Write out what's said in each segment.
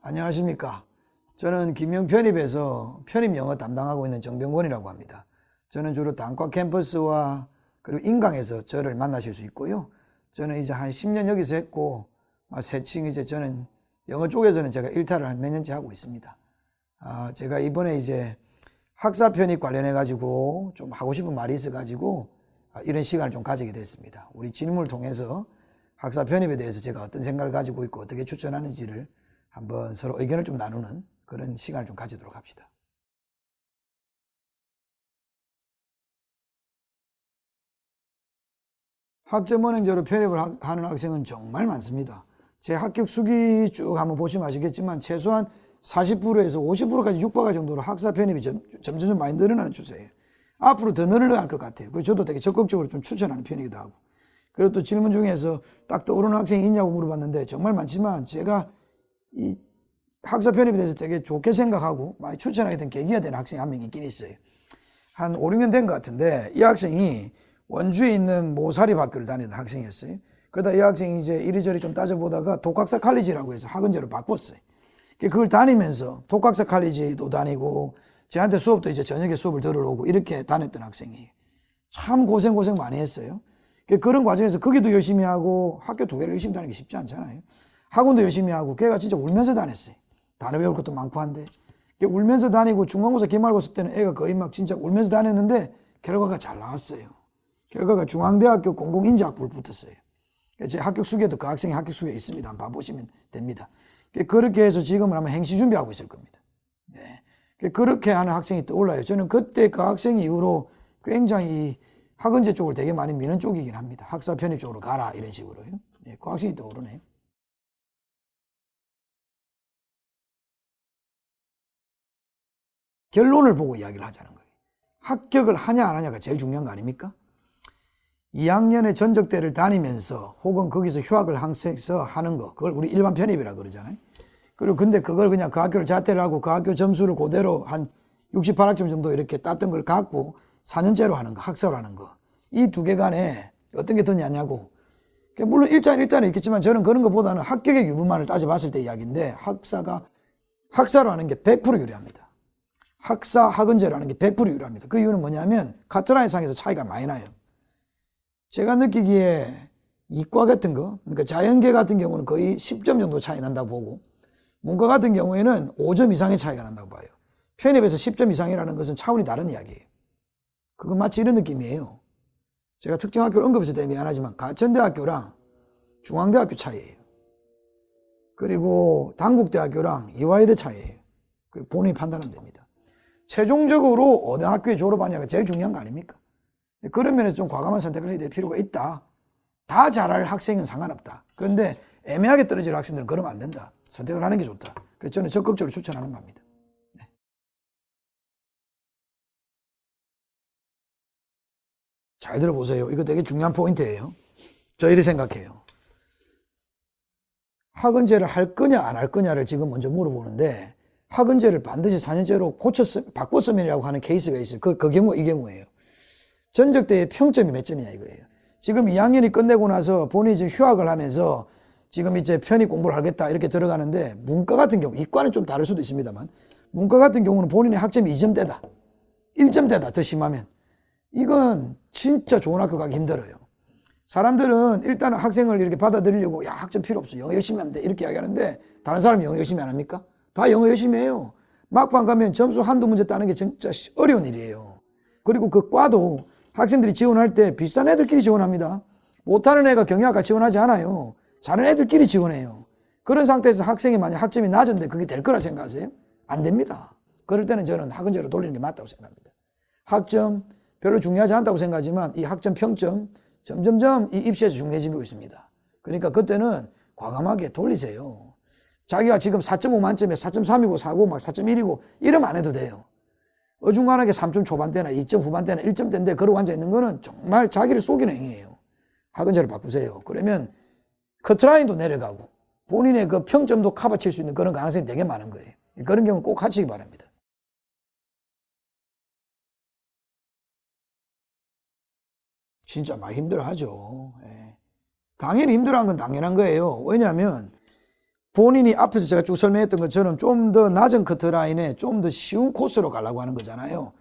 안녕하십니까. 저는 김영편입에서 편입 영어 담당하고 있는 정병권이라고 합니다. 저는 주로 단과 캠퍼스와 그리고 인강에서 저를 만나실 수 있고요. 저는 이제 한 10년 여기서 했고, 새칭 이제 저는 영어 쪽에서는 제가 일탈을 한 몇 년째 하고 있습니다. 제가 이번에 이제 학사 편입 관련해가지고 좀 하고 싶은 말이 있어가지고 이런 시간을 좀 가지게 됐습니다. 우리 질문을 통해서 학사 편입에 대해서 제가 어떤 생각을 가지고 있고 어떻게 추천하는지를 한번 서로 의견을 좀 나누는 그런 시간을 좀 가지도록 합시다. 학점은행제로 편입을 하는 학생은 정말 많습니다. 제 합격 수기 쭉 한번 보시면 아시겠지만 최소한 40%에서 50%까지 육박할 정도로 학사 편입이 점점 많이 늘어나는 추세예요. 앞으로 더 늘어날 것 같아요. 그래서 저도 되게 적극적으로 좀 추천하는 편이기도 하고. 그리고 또 질문 중에서 딱 떠오르는 학생이 있냐고 물어봤는데 정말 많지만 제가 이 학사 편입에 대해서 되게 좋게 생각하고 많이 추천하게 된 계기가 되는 학생이 한 명 있긴 있어요. 한 5, 6년 된 것 같은데 이 학생이 원주에 있는 모사립학교를 다니는 학생이었어요. 그러다 이 학생이 이제 이리저리 좀 따져보다가 독학사 칼리지라고 해서 학원제로 바꿨어요. 그걸 다니면서 독학사 칼리지도 다니고 저한테 수업도 이제 저녁에 수업을 들으러 오고 이렇게 다녔던 학생이에요. 참 고생 많이 했어요. 그런 과정에서 거기도 열심히 하고 학교 두 개를 열심히 다니는 게 쉽지 않잖아요. 학원도 열심히 하고 걔가 진짜 울면서 다녔어요. 단어 배울 것도 많고 한데 울면서 다니고 중간고사 기말고사 때는 애가 거의 막 진짜 울면서 다녔는데 결과가 잘 나왔어요. 결과가 중앙대학교 공공인지학부를 붙었어요. 제 합격 수기에도 그 학생이 합격 수기에 있습니다. 한번 봐보시면 됩니다. 그렇게 해서 지금은 아마 행시 준비하고 있을 겁니다. 네. 그렇게 하는 학생이 떠올라요. 저는 그때 그 학생 이후로 굉장히 학원제 쪽을 되게 많이 미는 쪽이긴 합니다. 학사 편입 쪽으로 가라 이런 식으로요. 네, 그 학생이 떠오르네요. 결론을 보고 이야기를 하자는 거예요. 합격을 하냐 안 하냐가 제일 중요한 거 아닙니까? 2학년의 전적대를 다니면서 혹은 거기서 휴학을 항해서 하는 거, 그걸 우리 일반 편입이라 그러잖아요. 그리고 근데 그걸 그냥 그 학교를 자퇴를 하고 그 학교 점수를 그대로 한 68학점 정도 이렇게 땄던 걸 갖고 4년째로 하는 거, 학사로 하는 거. 이 두 개 간에 어떤 게 더 냐냐고. 물론 일단은 있겠지만 저는 그런 것보다는 합격의 유무만을 따져봤을 때 이야기인데 학사로 하는 게 100% 유리합니다. 학사 학원제로 하는 게 100% 유리합니다. 그 이유는 뭐냐면 카트라인 상에서 차이가 많이 나요. 제가 느끼기에 이과 같은 거, 그러니까 자연계 같은 경우는 거의 10점 정도 차이 난다고 보고 문과 같은 경우에는 5점 이상의 차이가 난다고 봐요. 편입에서 10점 이상이라는 것은 차원이 다른 이야기예요. 그건 마치 이런 느낌이에요. 제가 특정 학교를 언급해서 되게 미안하지만 가천대학교랑 중앙대학교 차이예요. 그리고 단국대학교랑 이화여대 차이예요. 본인이 판단하면 됩니다. 최종적으로 어느 학교에 졸업하냐가 제일 중요한 거 아닙니까? 그런 면에서 좀 과감한 선택을 해야 될 필요가 있다. 다 잘할 학생은 상관없다. 그런데 애매하게 떨어질 학생들은 그러면 안 된다. 선택을 하는 게 좋다. 그래서 저는 적극적으로 추천하는 겁니다. 네. 잘 들어보세요. 이거 되게 중요한 포인트예요. 저 이렇게 생각해요. 학원제를 할 거냐 안 할 거냐를 지금 먼저 물어보는데 학원제를 반드시 4년제로 바꿨으면이라고 하는 케이스가 있어요. 그 경우 이 경우예요. 전적대의 평점이 몇 점이냐 이거예요. 지금 2학년이 끝내고 나서 본인이 지금 휴학을 하면서 지금 이제 편입 공부를 하겠다 이렇게 들어가는데 문과 같은 경우, 이과는 좀 다를 수도 있습니다만 문과 같은 경우는 본인의 학점이 2점대다. 1점대다 더 심하면. 이건 진짜 좋은 학교 가기 힘들어요. 사람들은 일단은 학생을 이렇게 받아들이려고 야 학점 필요 없어. 영어 열심히 하면 돼. 이렇게 이야기하는데 다른 사람이 영어 열심히 안 합니까? 다 영어 열심히 해요. 막판 가면 점수 한두 문제 따는 게 진짜 어려운 일이에요. 그리고 그 과도 학생들이 지원할 때 비싼 애들끼리 지원합니다. 못하는 애가 경영학과 지원하지 않아요. 잘하는 애들끼리 지원해요. 그런 상태에서 학생이 만약 학점이 낮은데 그게 될 거라 생각하세요? 안 됩니다. 그럴 때는 저는 학원제로 돌리는 게 맞다고 생각합니다. 학점 별로 중요하지 않다고 생각하지만 이 학점 평점 점점점 이 입시에서 중요해지고 있습니다. 그러니까 그때는 과감하게 돌리세요. 자기가 지금 4.5 만점에 4.3이고 4고 막 4.1이고 이러면 안 해도 돼요. 어중간하게 3점 초반대나 2점 후반대나 1점대인데 그러고 앉아있는 거는 정말 자기를 속이는 행위예요. 학원제로 바꾸세요. 그러면 커트라인도 내려가고 본인의 그 평점도 커버칠 수 있는 그런 가능성이 되게 많은 거예요. 그런 경우는 꼭 하시기 바랍니다. 진짜 많이 힘들어하죠. 당연히 힘들어한 건 당연한 거예요. 왜냐하면 본인이 앞에서 제가 쭉 설명했던 것처럼 좀 더 낮은 커트라인에 좀 더 쉬운 코스로 가려고 하는 거잖아요.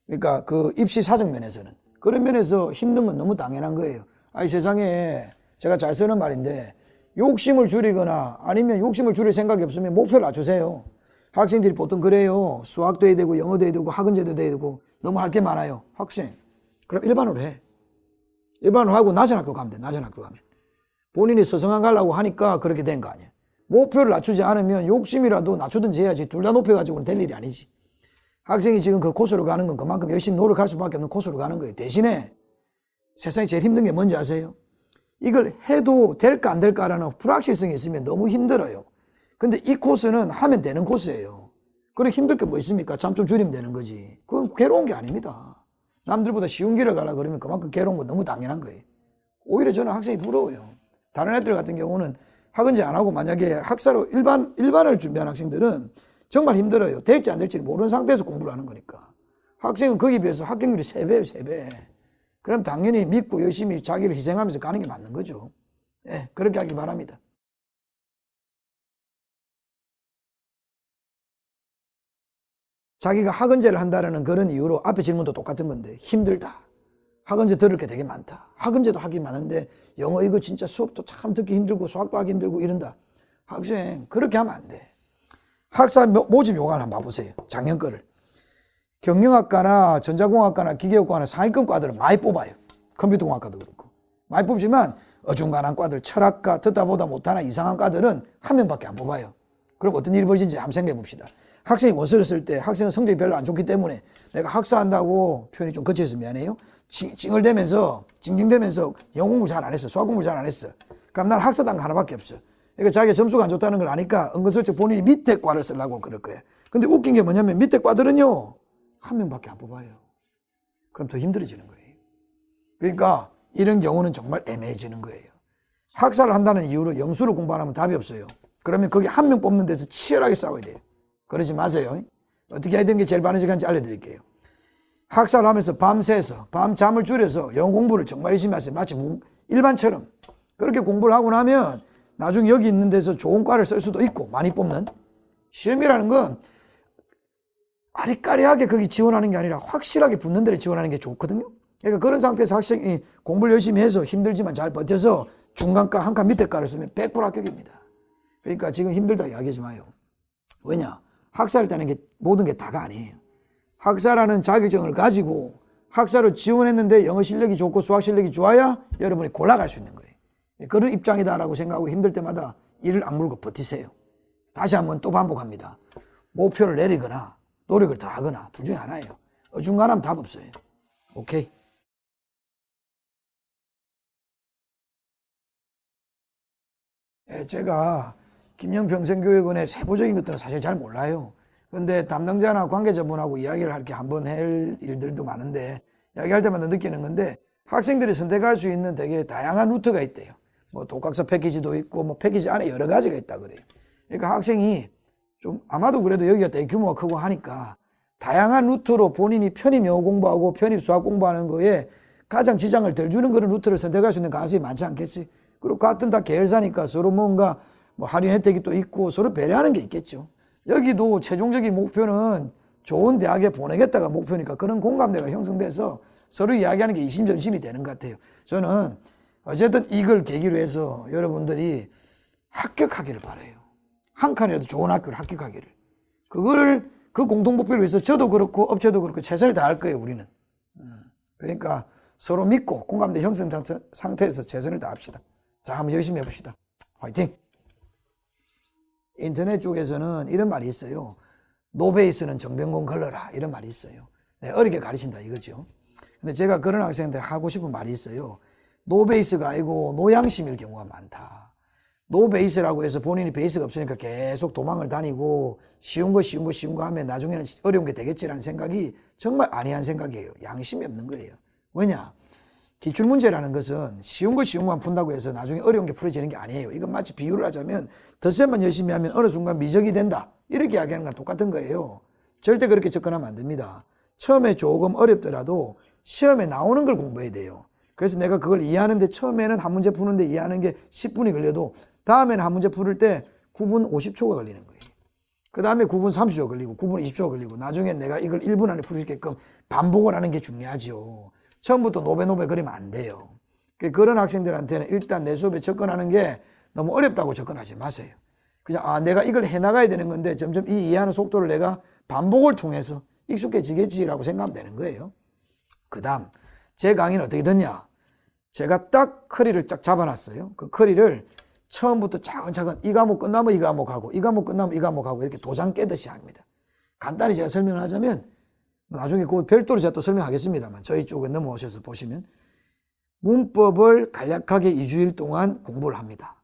그러니까 그 입시 사정 면에서는. 그런 면에서 힘든 건 너무 당연한 거예요. 아니 세상에 제가 잘 쓰는 말인데 욕심을 줄이거나 아니면 욕심을 줄일 생각이 없으면 목표를 낮추세요. 학생들이 보통 그래요. 수학도 해야 되고 영어도 해야 되고 학원제도 해야 되고 너무 할 게 많아요. 학생 그럼 일반으로 해. 일반으로 하고 낮은 학교 가면 돼. 낮은 학교 가면. 본인이 서성한 가려고 하니까 그렇게 된 거 아니야. 목표를 낮추지 않으면 욕심이라도 낮추든지 해야지 둘 다 높여가지고는 될 일이 아니지. 학생이 지금 그 코스로 가는 건 그만큼 열심히 노력할 수밖에 없는 코스로 가는 거예요. 대신에 세상에 제일 힘든 게 뭔지 아세요? 이걸 해도 될까 안 될까라는 불확실성이 있으면 너무 힘들어요. 근데 이 코스는 하면 되는 코스예요. 그래 힘들 게 뭐 있습니까? 잠 좀 줄이면 되는 거지. 그건 괴로운 게 아닙니다. 남들보다 쉬운 길을 가려고 그러면 그만큼 괴로운 건 너무 당연한 거예요. 오히려 저는 학생이 부러워요. 다른 애들 같은 경우는 학원제 안 하고 만약에 학사로 일반을 준비한 학생들은 정말 힘들어요. 될지 안 될지 모르는 상태에서 공부를 하는 거니까. 학생은 거기에 비해서 합격률이 3배예요, 3배. 그럼 당연히 믿고 열심히 자기를 희생하면서 가는 게 맞는 거죠. 네, 그렇게 하길 바랍니다. 자기가 학원제를 한다는 그런 이유로 앞에 질문도 똑같은 건데 힘들다. 학원제 들을 게 되게 많다. 학원제도 하기 많은데 영어 이거 진짜 수업도 참 듣기 힘들고 수학도 하기 힘들고 이런다. 학생 그렇게 하면 안 돼. 학사 모집 요강을 한번 봐보세요. 작년 거를. 경영학과나 전자공학과나 기계학과나 상위권 과들은 많이 뽑아요. 컴퓨터공학과도 그렇고. 많이 뽑지만 어중간한 과들, 철학과, 듣다 보다 못하나 이상한 과들은 한 명밖에 안 뽑아요. 그럼 어떤 일이 벌어진지 한번 생각해 봅시다. 학생이 원서를 쓸 때 학생은 성적이 별로 안 좋기 때문에 내가 학사한다고 표현이 좀 거쳐서 미안해요. 찡찡대면서 영어 공부를 잘 안 했어. 수학 공부를 잘 안 했어. 그럼 난 학사단 하나밖에 없어. 그러니까 자기가 점수가 안 좋다는 걸 아니까 은근슬쩍 본인이 밑에 과를 쓰려고 그럴 거야. 근데 웃긴 게 뭐냐면 밑에 과들은요. 한 명밖에 안 뽑아요. 그럼 더 힘들어지는 거예요. 그러니까 이런 경우는 정말 애매해지는 거예요. 학사를 한다는 이유로 영수를 공부 안 하면 답이 없어요. 그러면 거기 한 명 뽑는 데서 치열하게 싸워야 돼요. 그러지 마세요. 어떻게 해야 되는 게 제일 바람직한지 알려드릴게요. 학사를 하면서 밤새서 밤잠을 줄여서 영어 공부를 정말 열심히 하세요. 마치 일반처럼. 그렇게 공부를 하고 나면 나중에 여기 있는 데서 좋은 과를 쓸 수도 있고 많이 뽑는. 시험이라는 건 아리까리하게 거기 지원하는 게 아니라 확실하게 붙는 데를 지원하는 게 좋거든요. 그러니까 그런 상태에서 학생이 공부를 열심히 해서 힘들지만 잘 버텨서 중간과 한 칸 밑에 과를 쓰면 100% 합격입니다. 그러니까 지금 힘들다 이야기하지 마요. 왜냐? 학사를 따는 게 모든 게 다가 아니에요. 학사라는 자격증을 가지고 학사로 지원했는데 영어 실력이 좋고 수학 실력이 좋아야 여러분이 골라갈 수 있는 거예요. 그런 입장이다라고 생각하고 힘들 때마다 이를 악물고 버티세요. 다시 한번 또 반복합니다. 목표를 내리거나 노력을 더 하거나 둘 중에 하나예요. 어중간하면 답 없어요. 오케이? 제가 김영평생교육원의 세부적인 것들은 사실 잘 몰라요. 그런데 담당자나 관계자분하고 이야기를 할 게 한번 할 일들도 많은데 이야기할 때마다 느끼는 건데 학생들이 선택할 수 있는 되게 다양한 루트가 있대요. 뭐 독학사 패키지도 있고 뭐 패키지 안에 여러 가지가 있다 그래요. 그러니까 학생이 좀 아마도 그래도 여기가 되게 규모가 크고 하니까 다양한 루트로 본인이 편입 영어 공부하고 편입 수학 공부하는 거에 가장 지장을 덜 주는 그런 루트를 선택할 수 있는 가능성이 많지 않겠어요? 그리고 같은 다 계열사니까 서로 뭔가 뭐 할인 혜택이 또 있고 서로 배려하는 게 있겠죠. 여기도 최종적인 목표는 좋은 대학에 보내겠다가 목표니까 그런 공감대가 형성돼서 서로 이야기하는 게 이심전심이 되는 것 같아요. 저는 어쨌든 이걸 계기로 해서 여러분들이 합격하기를 바라요. 한 칸이라도 좋은 학교를 합격하기를. 그 공동 목표를 위해서 저도 그렇고 업체도 그렇고 최선을 다할 거예요, 우리는. 그러니까 서로 믿고 공감대 형성 상태에서 최선을 다합시다. 자, 한번 열심히 해봅시다. 화이팅! 인터넷 쪽에서는 이런 말이 있어요. 노베이스는 정변공 걸러라. 이런 말이 있어요. 네, 어렵게 가르친다 이거죠. 근데 제가 그런 학생들 하고 싶은 말이 있어요. 노베이스가 아니고 노양심일 경우가 많다. 노베이스라고 해서 본인이 베이스가 없으니까 계속 도망을 다니고 쉬운 거 하면 나중에는 어려운 게 되겠지라는 생각이 정말 아니한 생각이에요. 양심이 없는 거예요. 왜냐? 기출문제라는 것은 쉬운 거만 푼다고 해서 나중에 어려운 게 풀어지는 게 아니에요. 이건 마치 비유를 하자면 덧셈만 열심히 하면 어느 순간 미적이 된다. 이렇게 이야기하는 거랑 똑같은 거예요. 절대 그렇게 접근하면 안 됩니다. 처음에 조금 어렵더라도 시험에 나오는 걸 공부해야 돼요. 그래서 내가 그걸 이해하는데 처음에는 한 문제 푸는데 이해하는 게 10분이 걸려도 다음에는 한 문제 풀을 때 9분 50초가 걸리는 거예요. 그 다음에 9분 30초 걸리고 9분 20초 걸리고 나중에 내가 이걸 1분 안에 풀 수 있게끔 반복을 하는 게 중요하죠. 처음부터 노베노베 그리면 안 돼요. 그런 학생들한테는 일단 내 수업에 접근하는 게 너무 어렵다고 접근하지 마세요. 그냥 내가 이걸 해나가야 되는 건데 점점 이 이해하는 속도를 내가 반복을 통해서 익숙해지겠지라고 생각하면 되는 거예요. 그 다음 제 강의는 어떻게 됐냐. 제가 딱 커리를 쫙 잡아놨어요. 그 커리를 처음부터 차근차근 이 과목 끝나면 이 과목하고 이 과목 끝나면 이 과목하고 이렇게 도장 깨듯이 합니다. 간단히 제가 설명을 하자면 나중에 그 별도로 제가 또 설명하겠습니다만 저희 쪽에 넘어오셔서 보시면 문법을 간략하게 2주일 동안 공부를 합니다.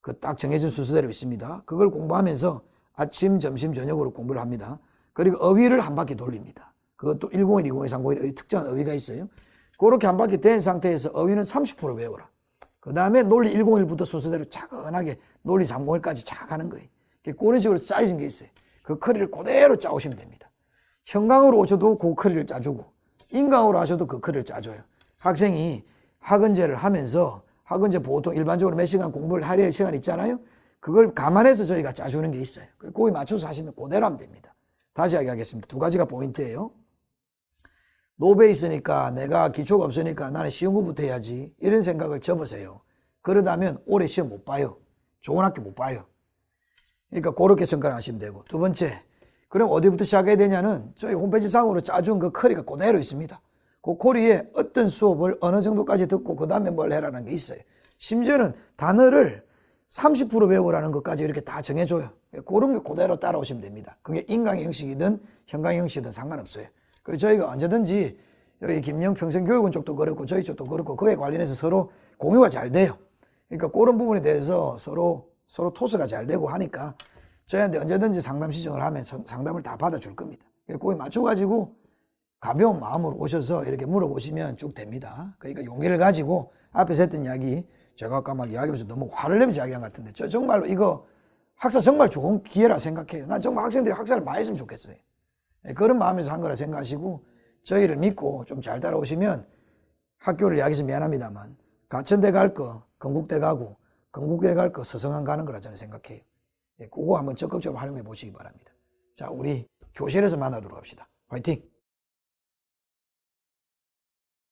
그 딱 정해진 순서대로 있습니다. 그걸 공부하면서 아침, 점심, 저녁으로 공부를 합니다. 그리고 어휘를 한 바퀴 돌립니다. 그것도 101, 201, 301 특정한 어휘가 있어요. 그렇게 한 바퀴 된 상태에서 어휘는 30% 배워라. 그 다음에 논리 101부터 순서대로 차근하게 논리 301까지 쫙 하는 거예요. 그런 식으로 짜여진 게 있어요. 그 커리를 그대로 짜오시면 됩니다. 형광으로 오셔도 그 커리를 짜주고 인강으로 하셔도 그 커리를 짜줘요. 학생이 학원제를 하면서 학원제 보통 일반적으로 몇 시간 공부를 하려 할 시간 있잖아요. 그걸 감안해서 저희가 짜주는 게 있어요. 거기 맞춰서 하시면 그대로 하면 됩니다. 다시 이야기하겠습니다. 두 가지가 포인트예요. 노베 있으니까 내가 기초가 없으니까 나는 쉬운 것부터 해야지 이런 생각을 접으세요. 그러다면 올해 시험 못 봐요. 좋은 학교 못 봐요. 그러니까 그렇게 생각하시면 되고 두 번째 그럼 어디부터 시작해야 되냐는 저희 홈페이지 상으로 짜준 그 커리가 그대로 있습니다. 그 커리에 어떤 수업을 어느 정도까지 듣고 그 다음에 뭘 해라는 게 있어요. 심지어는 단어를 30% 배우라는 것까지 이렇게 다 정해줘요. 그런 게 그대로 따라오시면 됩니다. 그게 인강의 형식이든 형강의 형식이든 상관없어요. 그래서 저희가 언제든지 여기 김영 평생교육원 쪽도 그렇고 저희 쪽도 그렇고 그에 관련해서 서로 공유가 잘 돼요. 그러니까 그런 부분에 대해서 서로 토스가 잘 되고 하니까 저희한테 언제든지 상담 신청을 하면 상담을 다 받아줄 겁니다. 거기에 맞춰가지고 가벼운 마음으로 오셔서 이렇게 물어보시면 쭉 됩니다. 그러니까 용기를 가지고 앞에서 했던 이야기 제가 아까 막 이야기하면서 너무 화를 내면서 이야기한 것 같은데 저 정말로 이거 학사 정말 좋은 기회라 생각해요. 난 정말 학생들이 학사를 많이 했으면 좋겠어요. 그런 마음에서 한 거라 생각하시고 저희를 믿고 좀 잘 따라오시면 학교를 이야기해서 미안합니다만 가천대 갈 거 건국대 가고 건국대 갈 거 서성한 가는 거라 저는 생각해요. 그거 한번 적극적으로 활용해 보시기 바랍니다. 자, 우리 교실에서 만나도록 합시다. 화이팅!